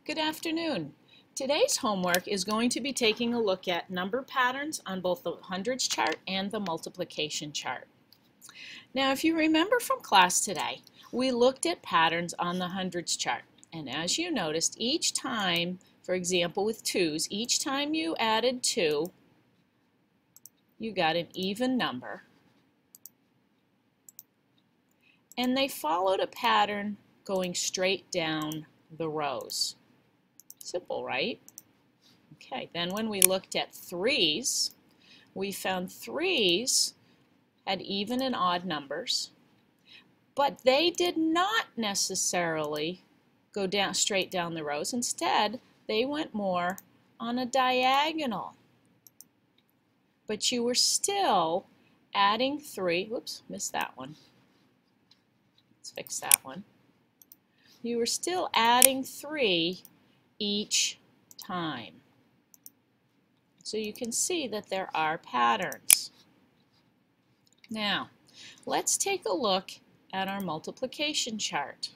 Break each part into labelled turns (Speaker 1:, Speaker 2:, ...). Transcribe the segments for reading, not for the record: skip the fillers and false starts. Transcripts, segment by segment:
Speaker 1: Good afternoon. Today's homework is going to be taking a look at number patterns on both the hundreds chart and the multiplication chart. Now, if you remember from class today, we looked at patterns on the hundreds chart. And as you noticed, each time, for example with twos, each time you added 2, you got an even number. And they followed a pattern going straight down the rows. Simple, right? Okay, then when we looked at 3s, we found 3s had even and odd numbers, but they did not necessarily go down straight down the rows. Instead, they went more on a diagonal. But you were still adding 3, whoops, missed that one. Let's fix that one. You were still adding 3 each time. So you can see that there are patterns. Now, let's take a look at our multiplication chart.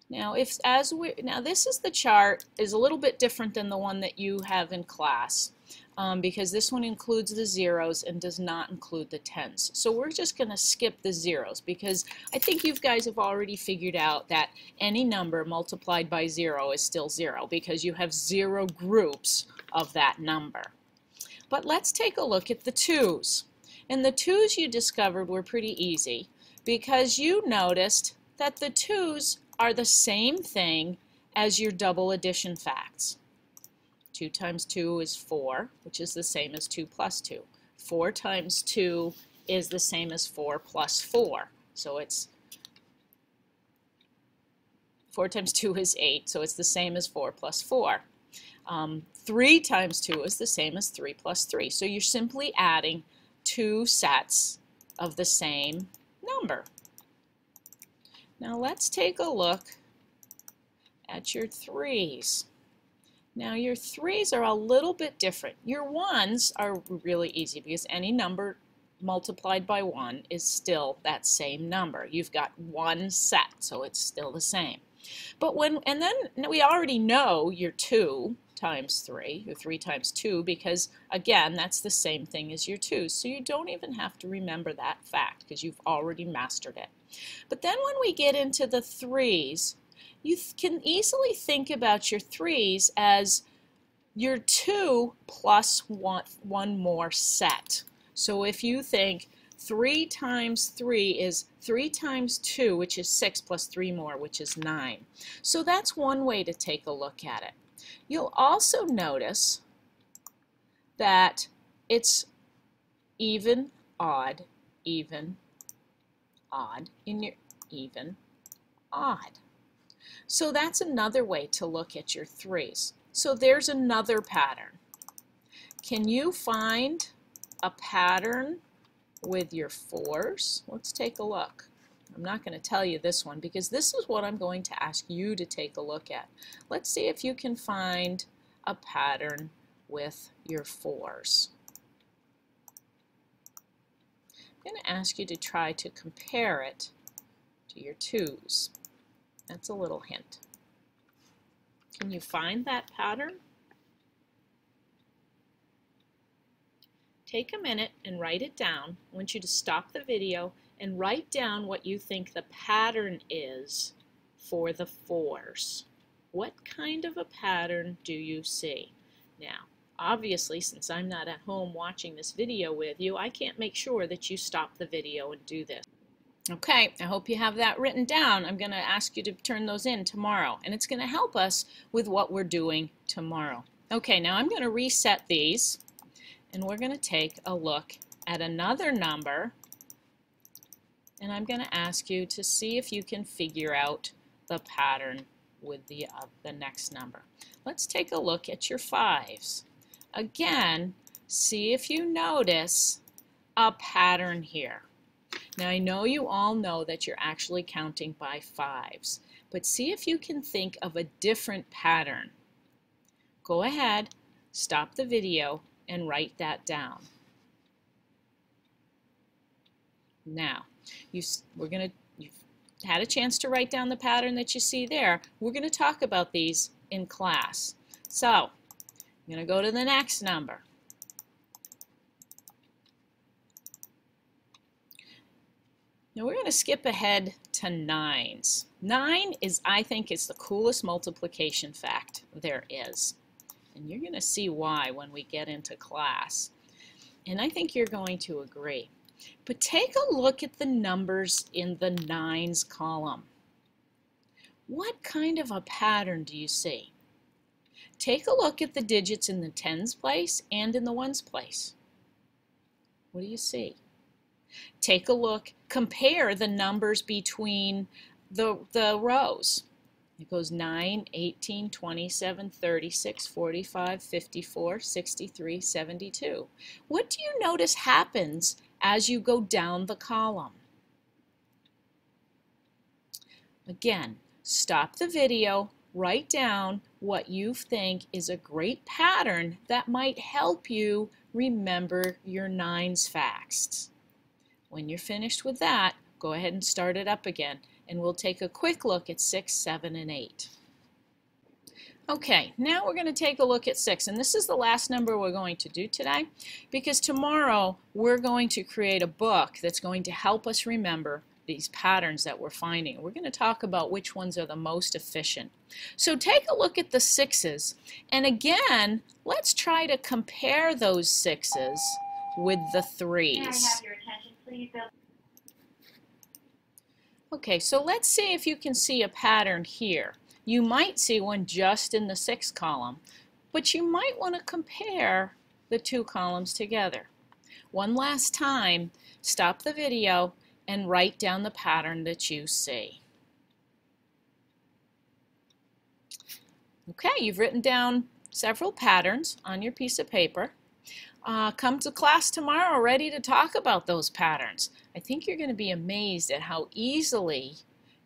Speaker 1: Now, this is the chart is a little bit different than the one that you have in class. Because this one includes the zeros and does not include the tens. So we're just going to skip the zeros because I think you guys have already figured out that any number multiplied by 0 is still 0 because you have 0 groups of that number. But let's take a look at the 2s. And the 2s you discovered were pretty easy because you noticed that the 2s are the same thing as your double addition facts. 2 times 2 is 4, which is the same as 2 plus 2. 4 times 2 is the same as 4 plus 4. So it's 4 times 2 is 8, so it's the same as 4 plus 4. 3 times 2 is the same as 3 plus 3. So you're simply adding 2 sets of the same number. Now let's take a look at your 3s. Now your 3s are a little bit different. Your 1s are really easy because any number multiplied by 1 is still that same number. You've got one set, so it's still the same. But then we already know your 2 times 3, your 3 times 2, because again, that's the same thing as your 2s. So you don't even have to remember that fact because you've already mastered it. But then when we get into the 3s, you can easily think about your 3s as your 2 plus one more set. So if you think 3 times 3 is 3 times 2, which is 6, plus 3 more, which is 9. So that's one way to take a look at it. You'll also notice that it's even, odd, in your even, odd. So that's another way to look at your 3s. So there's another pattern. Can you find a pattern with your 4s? Let's take a look. I'm not going to tell you this one because this is what I'm going to ask you to take a look at. Let's see if you can find a pattern with your 4s. I'm going to ask you to try to compare it to your 2s. That's a little hint. Can you find that pattern? Take a minute and write it down. I want you to stop the video and write down what you think the pattern is for the 4s. What kind of a pattern do you see? Now, obviously, since I'm not at home watching this video with you, I can't make sure that you stop the video and do this. Okay, I hope you have that written down. I'm going to ask you to turn those in tomorrow, and it's going to help us with what we're doing tomorrow. Okay, now I'm going to reset these, and we're going to take a look at another number, and I'm going to ask you to see if you can figure out the pattern with the next number. Let's take a look at your 5s. Again, see if you notice a pattern here. Now I know you all know that you're actually counting by 5s, but see if you can think of a different pattern. Go ahead, stop the video, and write that down. Now, you've had a chance to write down the pattern that you see there, we're going to talk about these in class. So I'm going to go to the next number. Now we're going to skip ahead to nines. 9 is, I think, is the coolest multiplication fact there is. And you're going to see why when we get into class. And I think you're going to agree. But take a look at the numbers in the nines column. What kind of a pattern do you see? Take a look at the digits in the tens place and in the ones place. What do you see? Take a look, compare the numbers between the rows. It goes 9, 18, 27, 36, 45, 54, 63, 72. What do you notice happens as you go down the column? Again, stop the video, write down what you think is a great pattern that might help you remember your nines facts. When you're finished with that, go ahead and start it up again, and we'll take a quick look at 6, 7, and 8. Okay, now we're going to take a look at 6, and this is the last number we're going to do today, because tomorrow we're going to create a book that's going to help us remember these patterns that we're finding. We're going to talk about which ones are the most efficient. So take a look at the 6s, and again, let's try to compare those 6s with the 3s.
Speaker 2: May I have your attention, please?
Speaker 1: Okay, so let's see if you can see a pattern here. You might see one just in the 6 column, but you might want to compare the 2 columns together. One last time, stop the video and write down the pattern that you see. Okay, you've written down several patterns on your piece of paper. Come to class tomorrow ready to talk about those patterns. I think you're going to be amazed at how easily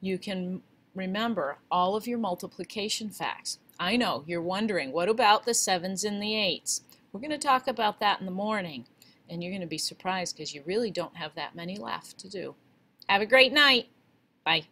Speaker 1: you can remember all of your multiplication facts. I know you're wondering, what about the 7s and the 8s? We're going to talk about that in the morning, and you're going to be surprised because you really don't have that many left to do. Have a great night. Bye.